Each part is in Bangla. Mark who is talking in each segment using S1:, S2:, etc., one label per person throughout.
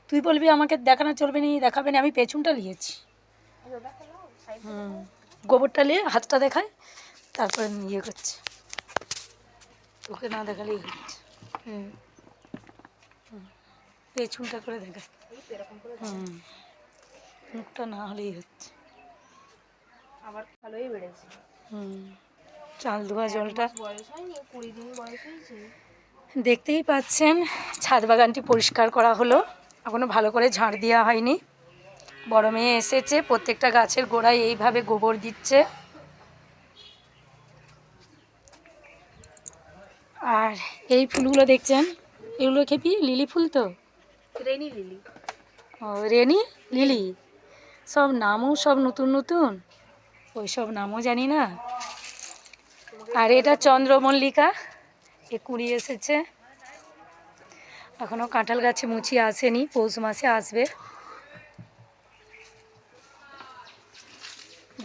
S1: তুই বলবি আমাকে দেখানো চলবে না, দেখাবে না, আমি পেছনটা নিয়েছি। গোবরটা নিয়ে হাতটা দেখায়, তারপরে ইয়ে করছে, তোকে না দেখালেই হচ্ছে। পেছনটা করে দেখায়, মুখটা না হলেই হচ্ছে।
S2: আবার ভালোই বেড়েছে।
S1: চাল ধোয়া জলটা
S2: বয়স হয়নি, 20 দিন বয়স হয়েছে।
S1: দেখতেই পাচ্ছেন ছাদ বাগানটি পরিষ্কার করা হলো, এখনও ভালো করে ঝাড় দেওয়া হয়নি। বড় মেয়ে এসেছে, প্রত্যেকটা গাছের গোড়ায় এইভাবে গোবর দিচ্ছে। আর এই ফুলগুলো দেখছেন, এগুলো খেপি লিলি ফুল তো,
S2: রেনি লিলি।
S1: ও রেনি লিলি, সব নামও সব নতুন নতুন, ওই সব নামও জানি না। আর এটা চন্দ্রমল্লিকা, এ কুড়ি এসেছে, এখনও কাঁঠাল গাছে মুচি আসেনি, পৌষ মাসে আসবে।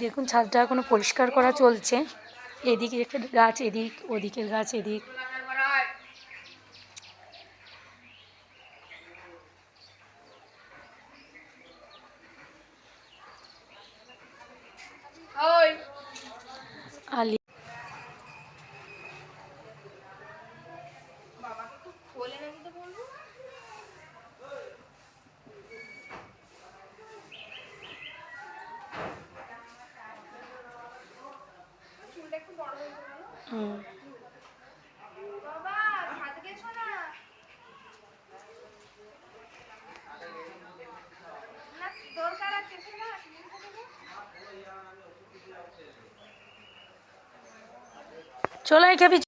S1: দেখুন ছাদটা এখনও পরিষ্কার করা চলছে, এদিকে একটা গাছ এদিক, ওদিকের গাছ এদিক। আলি চলে খেপি।